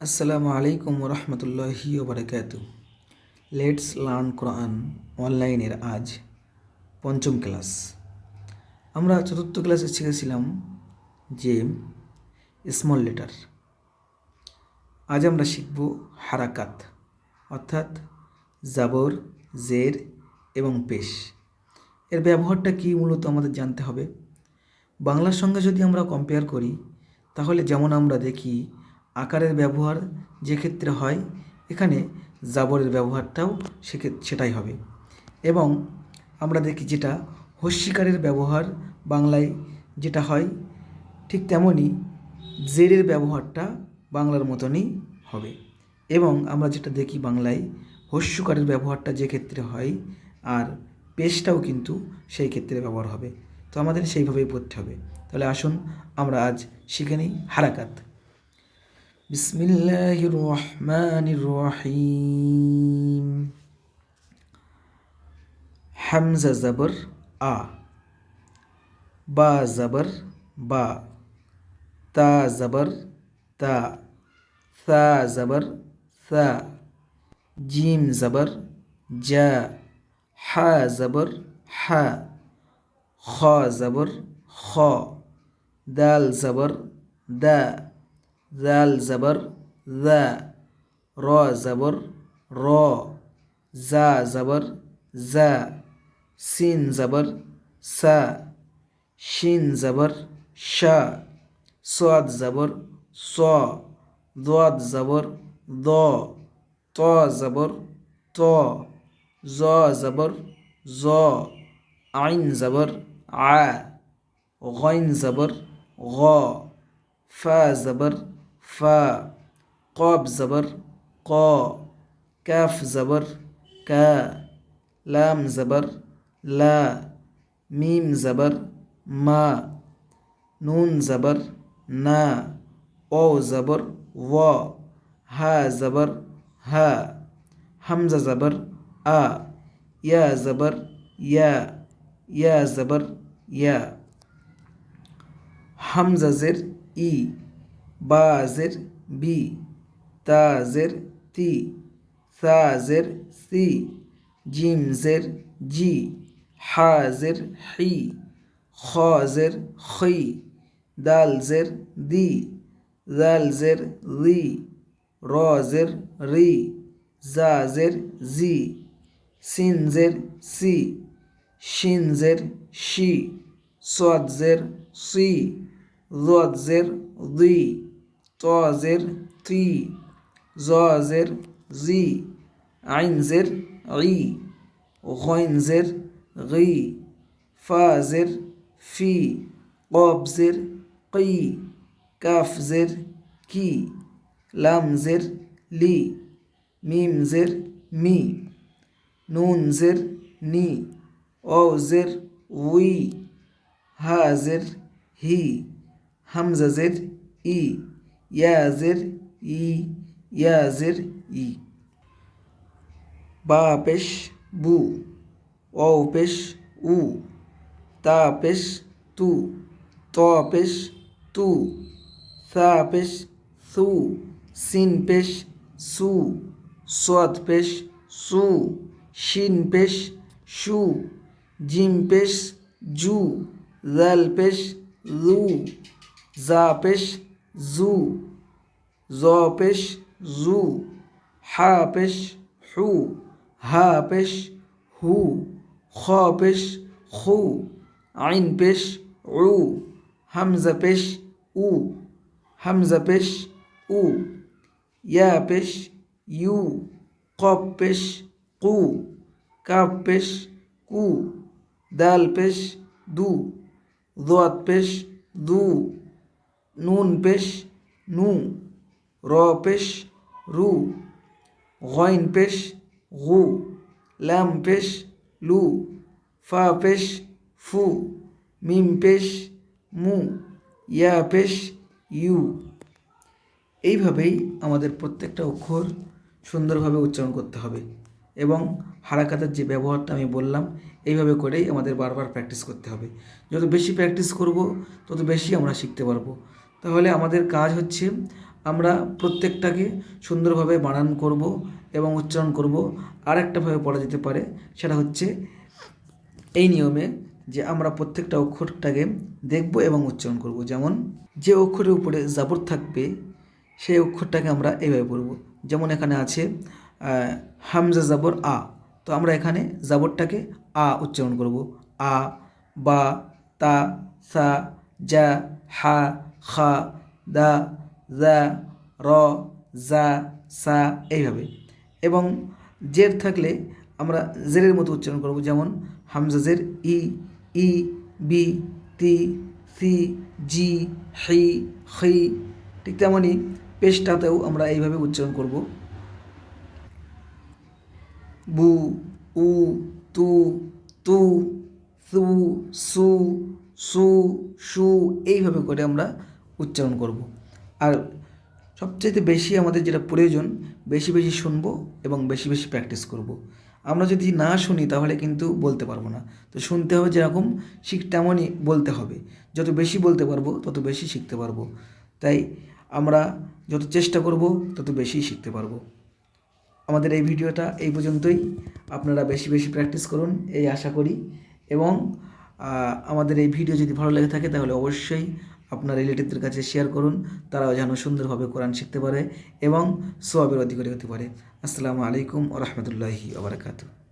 আসসালামু আলাইকুম রহমতুল্লাহি ওবরাকাতু। লেটস লার্ন কোরআন অনলাইনের আজ পঞ্চম ক্লাস। আমরা চতুর্থ ক্লাসে শিখেছিলাম যে স্মল লেটার। আজ আমরা শিখব হারাকাত, অর্থাৎ জাবর, জের এবং পেশ। এর ব্যবহারটা কী মূলত আমাদের জানতে হবে। বাংলার সঙ্গে যদি আমরা কম্পেয়ার করি তাহলে যেমন আমরা দেখি আকারের ব্যবহার যে ক্ষেত্রে হয়, এখানে জাবরের ব্যবহারটাও সেটাই হবে। এবং আমরা দেখি যেটা হস্যিকারের ব্যবহার বাংলায় যেটা হয়, ঠিক তেমনই জেরের ব্যবহারটা বাংলার মতনই হবে। এবং আমরা যেটা দেখি বাংলায় হস্যকারের ব্যবহারটা যে ক্ষেত্রে হয়, আর পেশটাও কিন্তু সেই ক্ষেত্রে ব্যবহার হবে। তো আমাদের সেইভাবেই পড়তে হবে। তাহলে আসুন আমরা আজ শিখে নিই হারাকাত। বিসমিল্লাহির রহমানির রহিম। হামজা জবর আ, বা জবর বা, তা জবর তা, সা জবর সা, জিম জবর জা, হা জবর হা, খ জবর খ, দাল জবর দা, জাল জবর জা, র জবর র, জা জবর জা, সিন জবর সা, শিন জবর শা, সাদ জবর স, দাদ জবর দ, ত জবর ত, জ জবর জ, আইন জবর আ, গইন জবর গ, ফা জবর ফা, কব জবর ক, কাফ জবর কা, লাম জবর লা, মিম জবর মা, নুন জবর না, ও জবর ও, হা জবর হা, হামজা জবর আ, ইয়া জবর ইয়া, ইয়া জবর ইয়া। হামজা জের ই, বা জের বি, তা জের তি, সা জের সি, জিম জের জি, হা জের হি, খ জের খই, দাল জের দি, জাল জের রি, র জের রি, জা জের জি, সিন জের সি, শিন জের শি, সাদ জের সি, দাদ জের দি, ত জের তি, জ জের জি, আইন জের ই, গইন জের গি, ফা জের ফি, কব জের কি, কাফ জের কি, লাম জের লি, মিম জের মি, নুন জের নি, ও জের উই, হা জের হি, হামজা জের ই, ইয়া জের ই, ইয়া জের ই। বা পেশ বু, ও পেশ উ, তা পেশ তু, ত পেশ তু, সা পেশ সু, সিন পেশ সু, সাদ পেশ সু, শিন পেশ শু, জিম পেশ জু, জাল পেশ জু, জা পেশ জু, জ পেশ জু, হা পেশ হু, হা পেশ হু, খ পেশ খু, আইন পেশ উ, হামজা পেশ উ, হামজা পেশ উ, ইয়া পেশ ইউ, কব পেশ কু, কাফ পেশ কু, দাল পেশ দু, দাদ পেশ দু, নুন পেশ নু, র পেশ রু, গইন পেশ গু, লাম পেশ লু, ফা পেশ ফু, মিম পেশ মু, ইয়া পেশ ইউ। এইভাবেই আমাদের প্রত্যেকটা অক্ষর সুন্দরভাবে উচ্চারণ করতে হবে। এবং হারাকাতের যে ব্যবহারটা আমি বললাম, এইভাবে করেই আমাদের বারবার প্র্যাকটিস করতে হবে। যত বেশি প্র্যাকটিস করব তত বেশি আমরা শিখতে পারবো। তাহলে আমাদের কাজ হচ্ছে আমরা প্রত্যেকটাকে সুন্দরভাবে বানান করব এবং উচ্চারণ করব। আর একটাভাবে পড়া যেতে পারে, সেটা হচ্ছে এই নিয়মে যে আমরা প্রত্যেকটা অক্ষরটাকে দেখব এবং উচ্চারণ করব। যেমন যে অক্ষরের উপরে জাবর থাকবে সেই অক্ষরটাকে আমরা এইভাবে পড়ব। যেমন এখানে আছে হামজা জাবর আ, তো আমরা এখানে জাবরটাকে আ উচ্চারণ করব। আ, বা, তা, সা, জা, হা, খা, দা, জা, র, জা, সা, এইভাবে। এবং জের থাকলে আমরা জেরের মতো উচ্চারণ করব। যেমন হামজা জের ই, ই, বি, তি, সি, জি, হি, হি। ঠিক তেমনই পেশটাতেও আমরা এইভাবে উচ্চারণ করব। বু, উ, তু, তু, সু, সু, সু, সু, এইভাবে করে আমরা উচ্চারণ করব। আর সবচাইতে বেশি আমাদের যেটা প্রয়োজন, বেশি বেশি শুনবো এবং বেশি বেশি প্র্যাকটিস করব। আমরা যদি না শুনি তাহলে কিন্তু বলতে পারবো না। তো শুনতে হবে যেরকম, তেমনই বলতে হবে। যত বেশি বলতে পারবো তত বেশি শিখতে পারবো। তাই আমরা যত চেষ্টা করব তত বেশি শিখতে পারবো। আমাদের এই ভিডিওটা এই পর্যন্তই। আপনারা বেশি বেশি প্র্যাকটিস করুন এই আশা করি। এবং আমাদের এই ভিডিও যদি ভালো লেগে থাকে তাহলে অবশ্যই আপনার রিলেটিভদের কাছে শেয়ার করুন, তারাও যেন সুন্দরভাবে কোরআন শিখতে পারে এবং সওয়াবের অধিকারী হতে পারে। আসসালামু আলাইকুম ওয়া রাহমাতুল্লাহি ওয়া বারাকাতুহু।